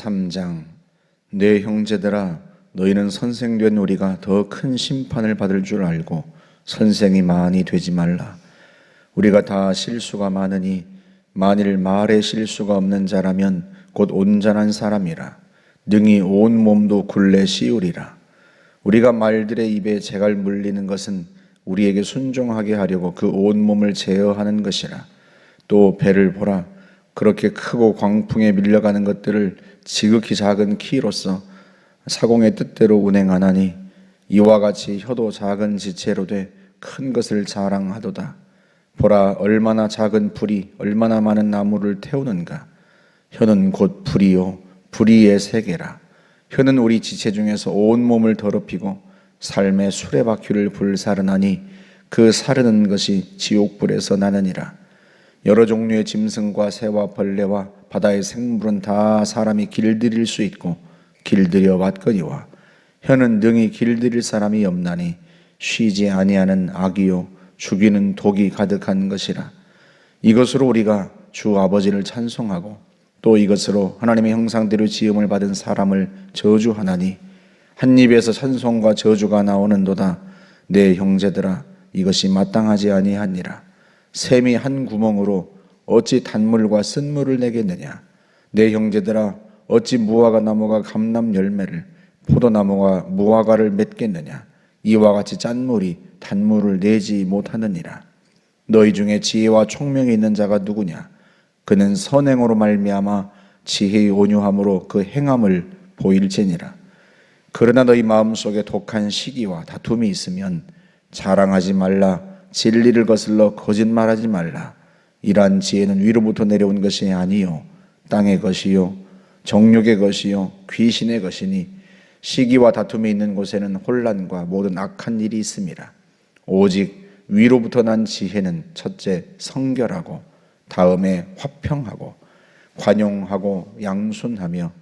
3장. 내 형제들아, 너희는 선생된 우리가 더 큰 심판을 받을 줄 알고 선생이 많이 되지 말라. 우리가 다 실수가 많으니 만일 말에 실수가 없는 자라면 곧 온전한 사람이라 능히 온 몸도 굴레 씌우리라. 우리가 말들의 입에 재갈 물리는 것은 우리에게 순종하게 하려고 그 온 몸을 제어하는 것이라. 또 배를 보라. 그렇게 크고 광풍에 밀려가는 것들을 지극히 작은 키로서 사공의 뜻대로 운행하나니 이와 같이 혀도 작은 지체로 돼 큰 것을 자랑하도다. 보라, 얼마나 작은 불이 얼마나 많은 나무를 태우는가. 혀는 곧 불이요 불의의 세계라. 혀는 우리 지체 중에서 온 몸을 더럽히고 삶의 수레바퀴를 불사르나니 그 사르는 것이 지옥불에서 나느니라. 여러 종류의 짐승과 새와 벌레와 바다의 생물은 다 사람이 길들일 수 있고 길들여 왔거니와 혀는 능히 길들일 사람이 없나니 쉬지 아니하는 악이요 죽이는 독이 가득한 것이라. 이것으로 우리가 주 아버지를 찬송하고 또 이것으로 하나님의 형상대로 지음을 받은 사람을 저주하나니 한 입에서 찬송과 저주가 나오는도다. 내 형제들아, 이것이 마땅하지 아니하니라. 샘이 한 구멍으로 어찌 단물과 쓴물을 내겠느냐. 내 형제들아, 어찌 무화과 나무가 감람 열매를 포도나무가 무화과를 맺겠느냐. 이와 같이 짠물이 단물을 내지 못하느니라. 너희 중에 지혜와 총명이 있는 자가 누구냐. 그는 선행으로 말미암아 지혜의 온유함으로 그 행함을 보일지니라. 그러나 너희 마음속에 독한 시기와 다툼이 있으면 자랑하지 말라. 진리를 거슬러 거짓말하지 말라. 이러한 지혜는 위로부터 내려온 것이 아니요 땅의 것이요 정욕의 것이요 귀신의 것이니 시기와 다툼이 있는 곳에는 혼란과 모든 악한 일이 있음이라. 오직 위로부터 난 지혜는 첫째 성결하고 다음에 화평하고 관용하고 양순하며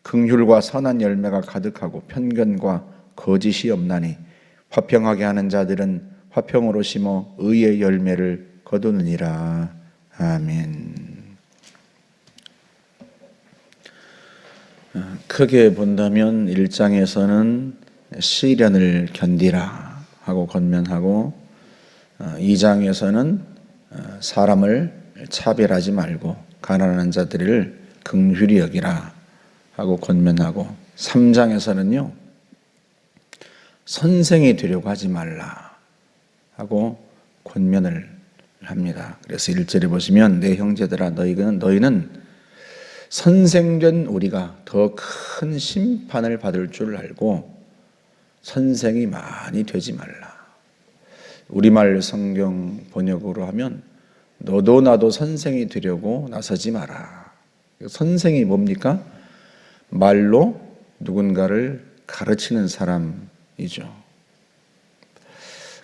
긍휼과 선한 열매가 가득하고 편견과 거짓이 없나니 화평하게 하는 자들은 화평으로 심어 의의 열매를 거두느니라. 아멘. 크게 본다면 1장에서는 시련을 견디라 하고 권면하고 2장에서는 사람을 차별하지 말고 가난한 자들을 긍휼히 여기라 하고 권면하고 3장에서는요 선생이 되려고 하지 말라 하고 권면을 합니다. 그래서 1절에 보시면 내 형제들아 너희는 선생된 우리가 더 큰 심판을 받을 줄 알고 선생이 많이 되지 말라. 우리말 성경 번역으로 하면 너도 나도 선생이 되려고 나서지 마라. 선생이 뭡니까? 말로 누군가를 가르치는 사람이죠.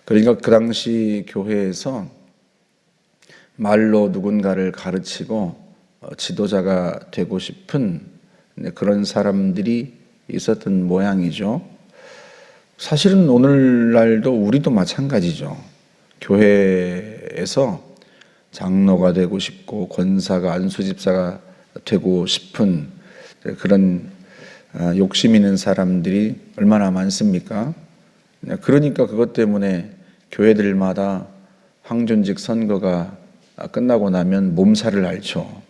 그러니까 그 당시 교회에서 말로 누군가를 가르치고 지도자가 되고 싶은 그런 사람들이 있었던 모양이죠. 사실은 오늘날도 우리도 마찬가지죠. 교회에서 장로가 되고 싶고 권사가 안수집사가 되고 싶은 그런 욕심 있는 사람들이 얼마나 많습니까? 그러니까 그것 때문에 교회들마다 황존직 선거가 끝나고 나면 몸살을 앓죠.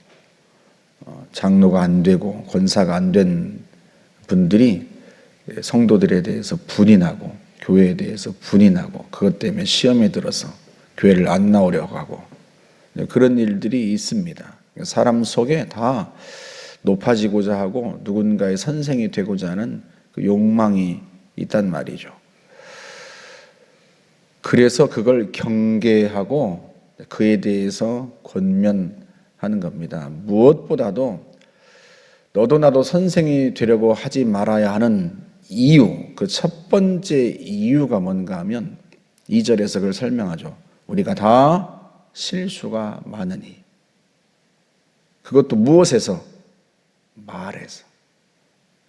장로가 안 되고 권사가 안 된 분들이 성도들에 대해서 분이 나고 교회에 대해서 분이 나고 그것 때문에 시험에 들어서 교회를 안 나오려고 하고 그런 일들이 있습니다. 사람 속에 다 높아지고자 하고 누군가의 선생이 되고자 하는 그 욕망이 있단 말이죠. 그래서 그걸 경계하고 그에 대해서 권면하는 겁니다. 무엇보다도 너도 나도 선생이 되려고 하지 말아야 하는 이유, 그 첫 번째 이유가 뭔가 하면 2절에서 그걸 설명하죠. 우리가 다 실수가 많으니. 그것도 무엇에서? 말에서.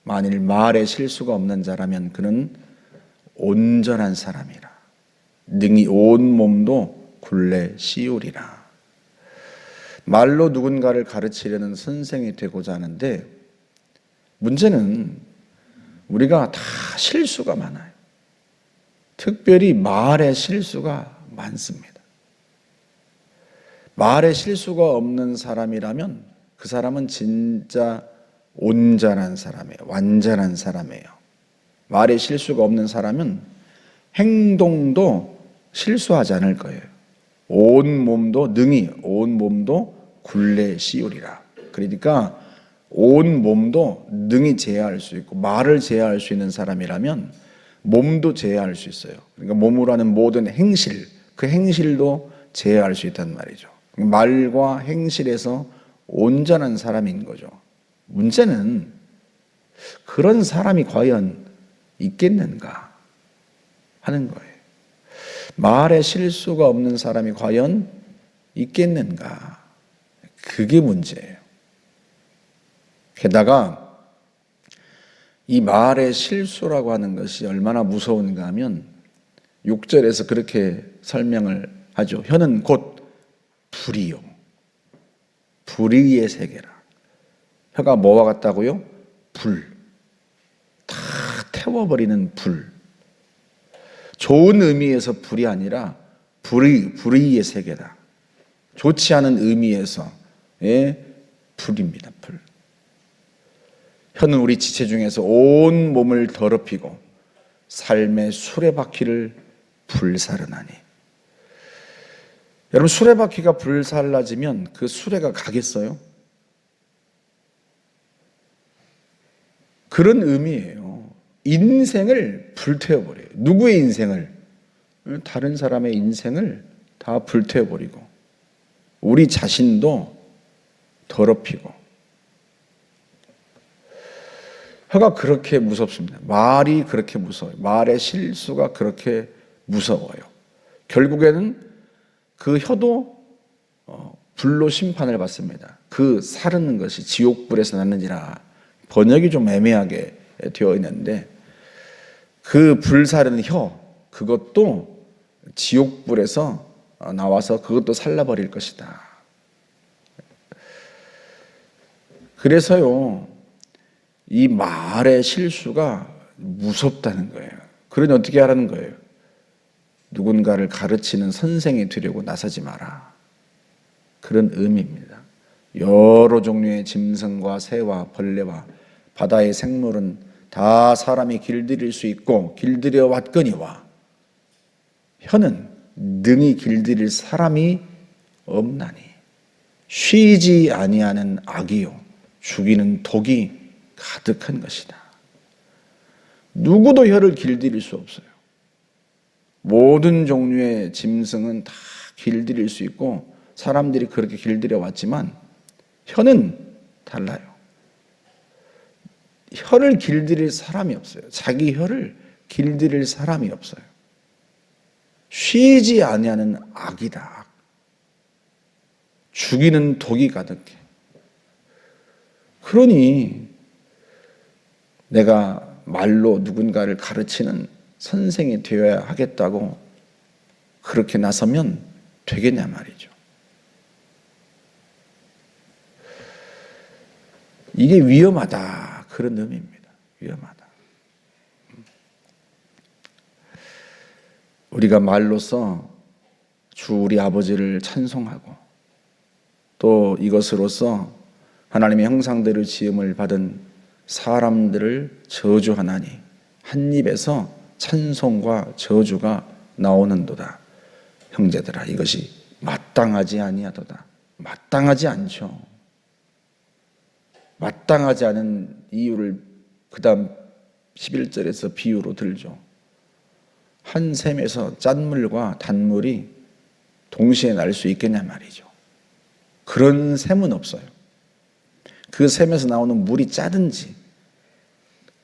만일 말에 실수가 없는 자라면 그는 온전한 사람이라. 능히 온 몸도 굴레 씌우리라. 말로 누군가를 가르치려는 선생이 되고자 하는데 문제는 우리가 다 실수가 많아요. 특별히 말에 실수가 많습니다. 말에 실수가 없는 사람이라면 그 사람은 진짜 온전한 사람이에요. 완전한 사람이에요. 말에 실수가 없는 사람은 행동도 실수하지 않을 거예요. 온 몸도 굴레 씌우리라. 그러니까 온 몸도 능히 제어할 수 있고 말을 제어할 수 있는 사람이라면 몸도 제어할 수 있어요. 그러니까 몸으로 하는 모든 행실, 그 행실도 제어할 수 있단 말이죠. 말과 행실에서 온전한 사람인 거죠. 문제는 그런 사람이 과연 있겠는가 하는 거예요. 말에 실수가 없는 사람이 과연 있겠는가? 그게 문제예요. 게다가 이 말의 실수라고 하는 것이 얼마나 무서운가 하면 6절에서 그렇게 설명을 하죠. 혀는 곧 불이요. 불의의 세계라. 혀가 뭐와 같다고요? 불. 다 태워버리는 불. 좋은 의미에서 불이 아니라 불의의 세계다. 좋지 않은 의미에서의 불입니다. 불. 혀는 우리 지체 중에서 온 몸을 더럽히고 삶의 수레바퀴를 불살르나니. 여러분, 수레바퀴가 불살라지면 그 수레가 가겠어요? 그런 의미예요. 인생을 불태워버려요. 누구의 인생을? 다른 사람의 인생을 다 불태워버리고 우리 자신도 더럽히고. 혀가 그렇게 무섭습니다. 말이 그렇게 무서워요. 말의 실수가 그렇게 무서워요. 결국에는 그 혀도 불로 심판을 받습니다. 그 사르는 것이 지옥불에서 났는지라. 번역이 좀 애매하게 되어 있는데 그 불사르는 혀, 그것도 지옥불에서 나와서 그것도 살라버릴 것이다. 그래서요, 이 말의 실수가 무섭다는 거예요. 그러니 어떻게 하라는 거예요? 누군가를 가르치는 선생이 되려고 나서지 마라. 그런 의미입니다. 여러 종류의 짐승과 새와 벌레와 바다의 생물은 다 사람이 길들일 수 있고 길들여 왔거니와 혀는 능히 길들일 사람이 없나니 쉬지 아니하는 악이요 죽이는 독이 가득한 것이다. 누구도 혀를 길들일 수 없어요. 모든 종류의 짐승은 다 길들일 수 있고 사람들이 그렇게 길들여 왔지만 혀는 달라요. 혀를 길들일 사람이 없어요. 자기 혀를 길들일 사람이 없어요. 쉬지 아니하는 악이다. 죽이는 독이 가득해. 그러니 내가 말로 누군가를 가르치는 선생이 되어야 하겠다고 그렇게 나서면 되겠냐 말이죠. 이게 위험하다. 그런 의미입니다. 위험하다. 우리가 말로써 주 우리 아버지를 찬송하고 또 이것으로서 하나님의 형상대로 지음을 받은 사람들을 저주하나니 한 입에서 찬송과 저주가 나오는도다. 형제들아, 이것이 마땅하지 아니하도다. 마땅하지 않죠. 마땅하지 않은 이유를 그 다음 11절에서 비유로 들죠. 한 샘에서 짠물과 단물이 동시에 날 수 있겠냐 말이죠. 그런 샘은 없어요. 그 샘에서 나오는 물이 짜든지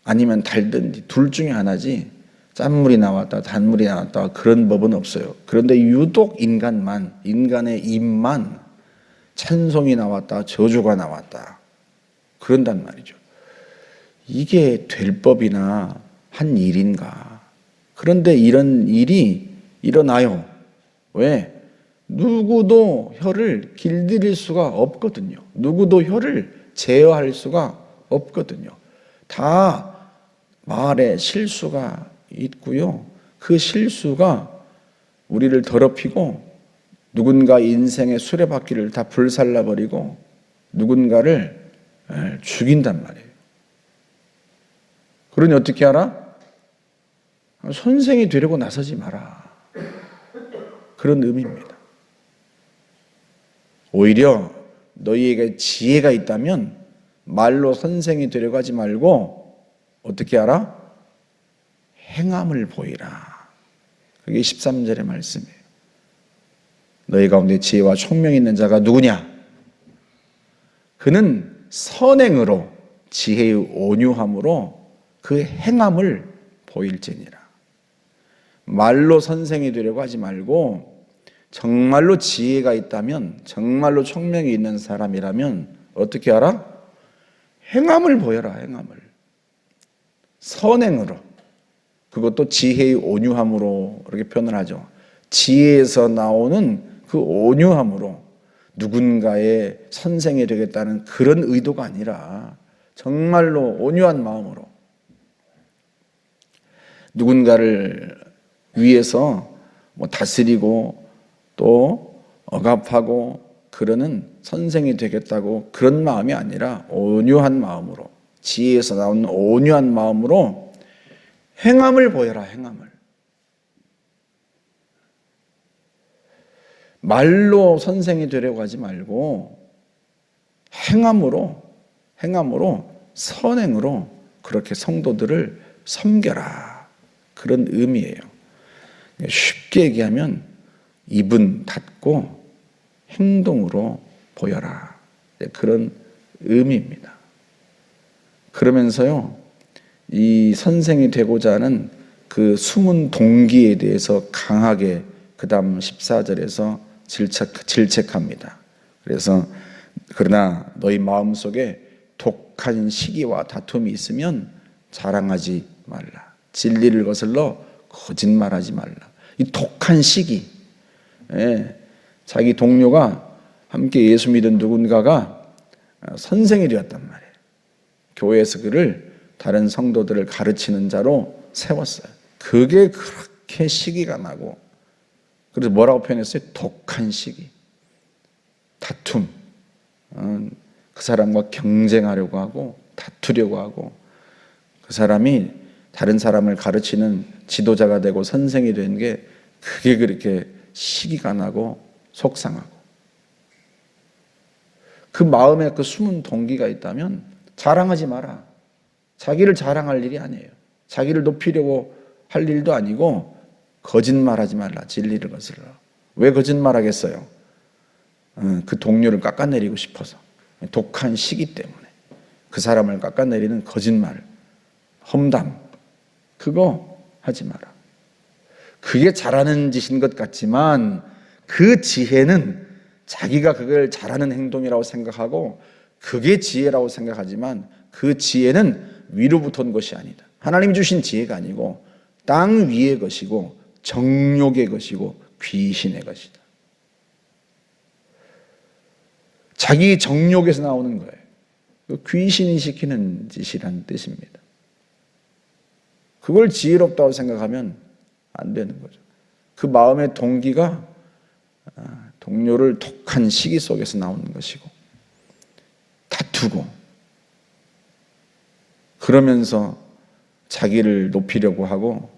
아니면 달든지 둘 중에 하나지 짠물이 나왔다 단물이 나왔다 그런 법은 없어요. 그런데 유독 인간의 입만 찬송이 나왔다 저주가 나왔다 그런단 말이죠. 이게 될 법이나 한 일인가. 그런데 이런 일이 일어나요. 왜? 누구도 혀를 길들일 수가 없거든요. 누구도 혀를 제어할 수가 없거든요. 다 말에 실수가 있고요. 그 실수가 우리를 더럽히고 누군가 인생의 수레바퀴를 다 불살라버리고 누군가를 죽인단 말이에요. 그러니 어떻게 하라? 선생이 되려고 나서지 마라. 그런 의미입니다. 오히려 너희에게 지혜가 있다면 말로 선생이 되려고 하지 말고 어떻게 하라? 행함을 보이라. 그게 13절의 말씀이에요. 너희 가운데 지혜와 총명이 있는 자가 누구냐? 그는 선행으로 지혜의 온유함으로 그 행함을 보일지니라. 말로 선생이 되려고 하지 말고 정말로 지혜가 있다면, 정말로 총명이 있는 사람이라면 어떻게 하라? 행함을 보여라. 행함을. 선행으로. 그것도 지혜의 온유함으로 이렇게 표현을 하죠. 지혜에서 나오는 그 온유함으로 누군가의 선생이 되겠다는 그런 의도가 아니라 정말로 온유한 마음으로 누군가를 위해서 다스리고 또 억압하고 그러는 선생이 되겠다고 그런 마음이 아니라 온유한 마음으로, 지혜에서 나오는 온유한 마음으로 행함을 보여라. 행함을. 말로 선생이 되려고 하지 말고 행함으로 선행으로 그렇게 성도들을 섬겨라. 그런 의미예요. 쉽게 얘기하면 입은 닫고 행동으로 보여라. 그런 의미입니다. 그러면서요, 이 선생이 되고자 하는 그 숨은 동기에 대해서 강하게 그 다음 14절에서 질책합니다. 그래서 그러나 너희 마음속에 독한 시기와 다툼이 있으면 자랑하지 말라. 진리를 거슬러 거짓말하지 말라. 이 독한 시기, 자기 동료가 함께 예수 믿은 누군가가 선생이 되었단 말이에요. 교회에서 그를 다른 성도들을 가르치는 자로 세웠어요. 그게 그렇게 시기가 나고, 그래서 뭐라고 표현했어요? 독한 시기, 다툼. 그 사람과 경쟁하려고 하고 다투려고 하고, 그 사람이 다른 사람을 가르치는 지도자가 되고 선생이 된 게 그게 그렇게 시기가 나고 속상하고, 그 마음에 그 숨은 동기가 있다면 자랑하지 마라. 자기를 자랑할 일이 아니에요. 자기를 높이려고 할 일도 아니고 거짓말하지 말라. 진리를 거슬러. 왜 거짓말하겠어요? 그 동료를 깎아내리고 싶어서, 독한 시기 때문에 그 사람을 깎아내리는 거짓말, 험담, 그거 하지 마라. 그게 잘하는 짓인 것 같지만 그 지혜는 자기가 그걸 잘하는 행동이라고 생각하고 그게 지혜라고 생각하지만 그 지혜는 위로부터 온 것이 아니다. 하나님이 주신 지혜가 아니고 땅 위의 것이고 정욕의 것이고 귀신의 것이다. 자기 정욕에서 나오는 거예요. 귀신이 시키는 짓이라는 뜻입니다. 그걸 지혜롭다고 생각하면 안 되는 거죠. 그 마음의 동기가 동료를 독한 시기 속에서 나오는 것이고, 다투고 그러면서 자기를 높이려고 하고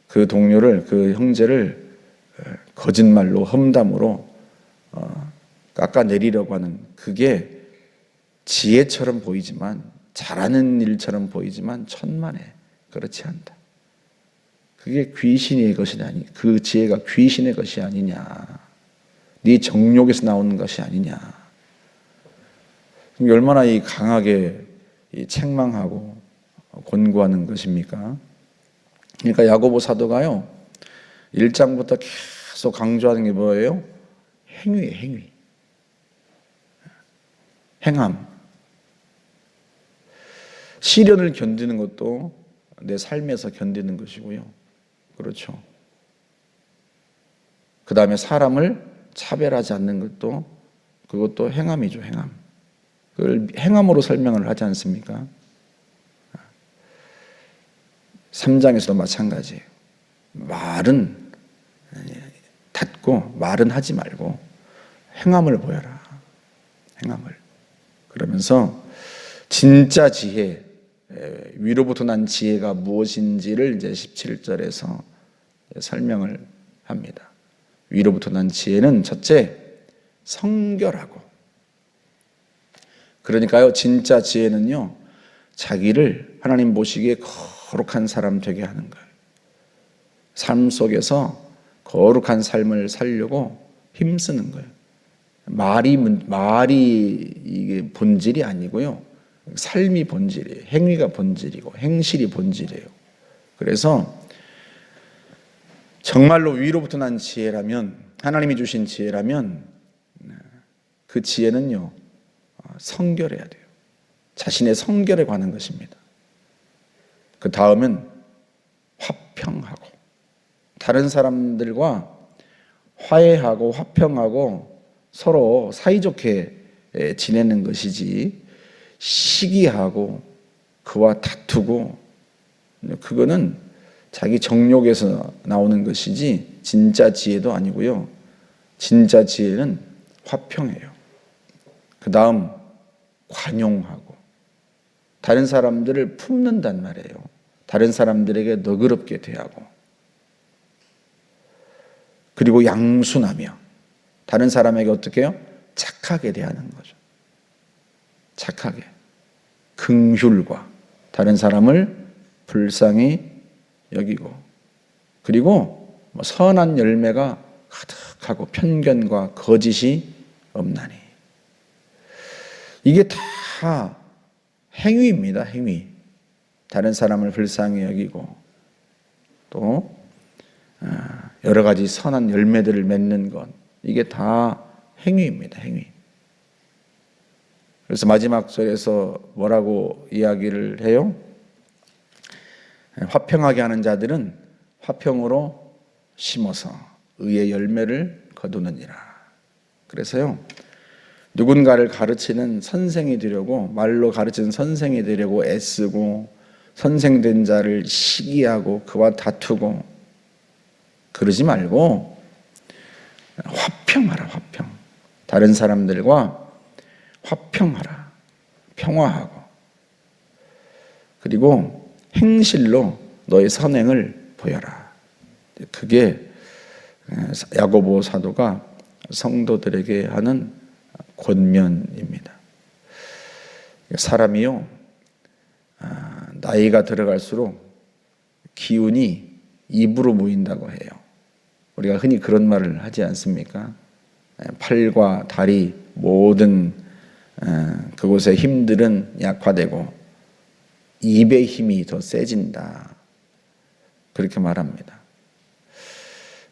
그 동료를, 그 형제를 거짓말로, 험담으로 깎아내리려고 하는, 그게 지혜처럼 보이지만, 잘하는 일처럼 보이지만 천만에 그렇지 않다. 그게 귀신의 것이 아니, 그 지혜가 귀신의 것이 아니냐, 네 정욕에서 나오는 것이 아니냐. 얼마나 이 강하게 책망하고 권고하는 것입니까? 그러니까 야고보 사도가요, 1장부터 계속 강조하는 게 뭐예요? 행위예요. 행위. 행함. 시련을 견디는 것도 내 삶에서 견디는 것이고요. 그렇죠. 그 다음에 사람을 차별하지 않는 것도, 그것도 행함이죠. 행함. 그걸 행함으로 설명을 하지 않습니까? 3장에서도 마찬가지예요. 말은 닫고 말은 하지 말고 행함을 보여라. 행함을. 그러면서 진짜 지혜, 위로부터 난 지혜가 무엇인지를 이제 17절에서 설명을 합니다. 위로부터 난 지혜는 첫째, 성결하고. 그러니까요, 진짜 지혜는요, 자기를 하나님 보시기에 거룩한 사람 되게 하는 거예요. 삶 속에서 거룩한 삶을 살려고 힘쓰는 거예요. 말이 이게 본질이 아니고요. 삶이 본질이에요. 행위가 본질이고 행실이 본질이에요. 그래서 정말로 위로부터 난 지혜라면, 하나님이 주신 지혜라면 그 지혜는요, 성결해야 돼요. 자신의 성결에 관한 것입니다. 그 다음은 화평하고, 다른 사람들과 화해하고 화평하고 서로 사이좋게 지내는 것이지, 시기하고 그와 다투고, 그거는 자기 정욕에서 나오는 것이지 진짜 지혜도 아니고요. 진짜 지혜는 화평해요. 그 다음 관용하고, 다른 사람들을 품는단 말이에요. 다른 사람들에게 너그럽게 대하고, 그리고 양순하며 다른 사람에게 어떻게 해요? 착하게 대하는 거죠. 착하게. 긍휼과 다른 사람을 불쌍히 여기고, 그리고 선한 열매가 가득하고 편견과 거짓이 없나니. 이게 다 행위입니다. 행위. 다른 사람을 불쌍히 여기고 또 여러 가지 선한 열매들을 맺는 것, 이게 다 행위입니다. 행위. 그래서 마지막 절에서 뭐라고 이야기를 해요? 화평하게 하는 자들은 화평으로 심어서 의의 열매를 거두느니라. 그래서요, 누군가를 가르치는 선생이 되려고, 말로 가르치는 선생이 되려고 애쓰고, 선생된 자를 시기하고 그와 다투고 그러지 말고 화평하라. 화평. 다른 사람들과 화평하라. 평화하고, 그리고 행실로 너의 선행을 보여라. 그게 야고보 사도가 성도들에게 하는 권면입니다. 사람이요, 나이가 들어갈수록 기운이 입으로 모인다고 해요. 우리가 흔히 그런 말을 하지 않습니까? 팔과 다리 모든 그곳의 힘들은 약화되고 입의 힘이 더 세진다, 그렇게 말합니다.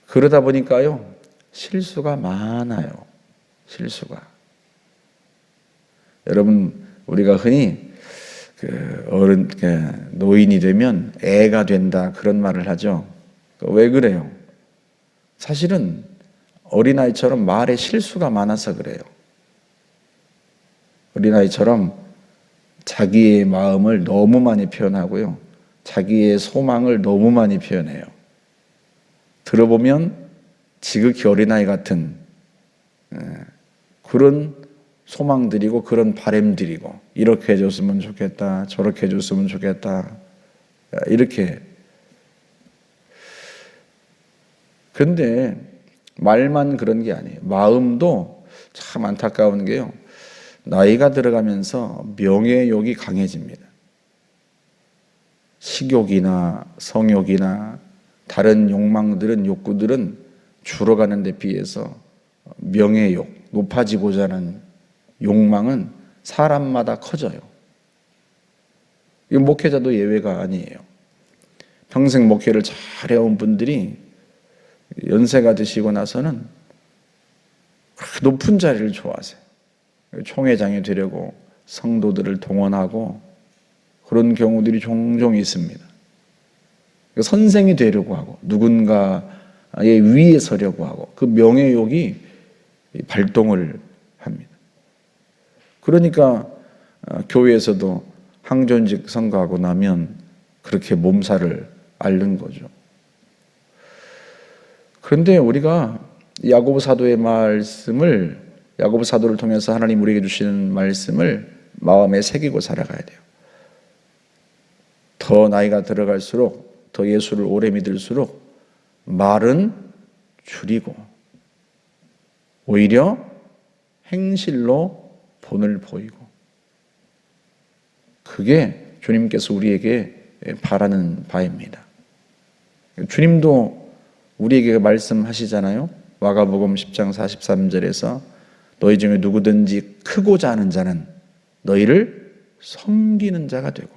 그러다 보니까요, 실수가 많아요. 실수가. 여러분, 우리가 흔히 노인이 되면 애가 된다, 그런 말을 하죠. 왜 그래요? 사실은 어린아이처럼 말에 실수가 많아서 그래요. 어린아이처럼 자기의 마음을 너무 많이 표현하고요, 자기의 소망을 너무 많이 표현해요. 들어보면 지극히 어린아이 같은 그런 소망들이고 그런 바램들이고, 이렇게 해줬으면 좋겠다, 저렇게 해줬으면 좋겠다, 이렇게. 그런데 말만 그런 게 아니에요. 마음도 참 안타까운 게요, 나이가 들어가면서 명예욕이 강해집니다. 식욕이나 성욕이나 다른 욕망들은, 욕구들은 줄어가는 데 비해서 명예욕, 높아지고자 하는 욕망은 사람마다 커져요. 이 목회자도 예외가 아니에요. 평생 목회를 잘해온 분들이 연세가 드시고 나서는 높은 자리를 좋아하세요. 총회장이 되려고 성도들을 동원하고 그런 경우들이 종종 있습니다. 선생이 되려고 하고 누군가의 위에 서려고 하고 그 명예욕이 발동을 합니다. 그러니까 교회에서도 항존직 선거하고 나면 그렇게 몸살을 앓는 거죠. 그런데 우리가 야고보 사도의 말씀을, 야고보 사도를 통해서 하나님 우리에게 주시는 말씀을 마음에 새기고 살아가야 돼요. 더 나이가 들어갈수록, 더 예수를 오래 믿을수록 말은 줄이고 오히려 행실로 본을 보이고, 그게 주님께서 우리에게 바라는 바입니다. 주님도 우리에게 말씀하시잖아요. 마가복음 10장 43절에서 너희 중에 누구든지 크고자 하는 자는 너희를 섬기는 자가 되고,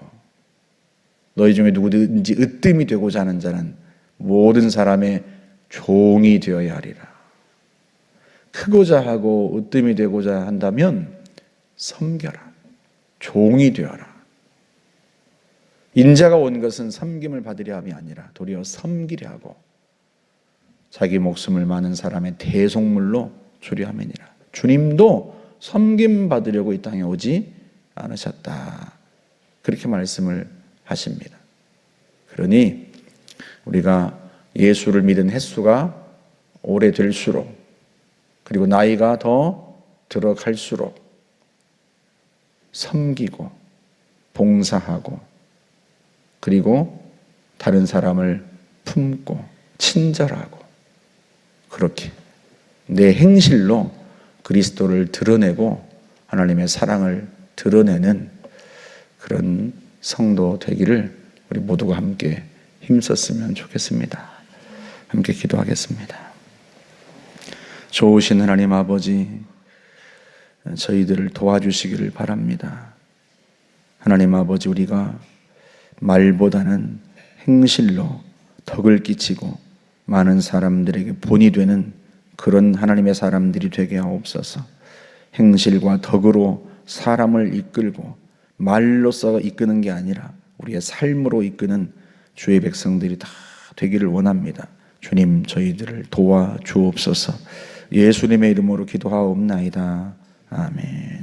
너희 중에 누구든지 으뜸이 되고자 하는 자는 모든 사람의 종이 되어야 하리라. 크고자 하고 으뜸이 되고자 한다면 섬겨라. 종이 되어라. 인자가 온 것은 섬김을 받으려 함이 아니라 도리어 섬기려 하고 자기 목숨을 많은 사람의 대속물로 주려 함이니라. 주님도 섬김 받으려고 이 땅에 오지 않으셨다. 그렇게 말씀을 하십니다. 그러니 우리가 예수를 믿은 횟수가 오래될수록, 그리고 나이가 더 들어갈수록 섬기고 봉사하고, 그리고 다른 사람을 품고 친절하고, 그렇게 내 행실로 그리스도를 드러내고 하나님의 사랑을 드러내는 그런 성도 되기를 우리 모두가 함께 힘썼으면 좋겠습니다. 함께 기도하겠습니다. 좋으신 하나님 아버지, 저희들을 도와주시기를 바랍니다. 하나님 아버지, 우리가 말보다는 행실로 덕을 끼치고 많은 사람들에게 본이 되는 그런 하나님의 사람들이 되게 하옵소서. 행실과 덕으로 사람을 이끌고 말로써 이끄는 게 아니라 우리의 삶으로 이끄는 주의 백성들이 다 되기를 원합니다. 주님, 저희들을 도와주옵소서. 예수님의 이름으로 기도하옵나이다. 아멘.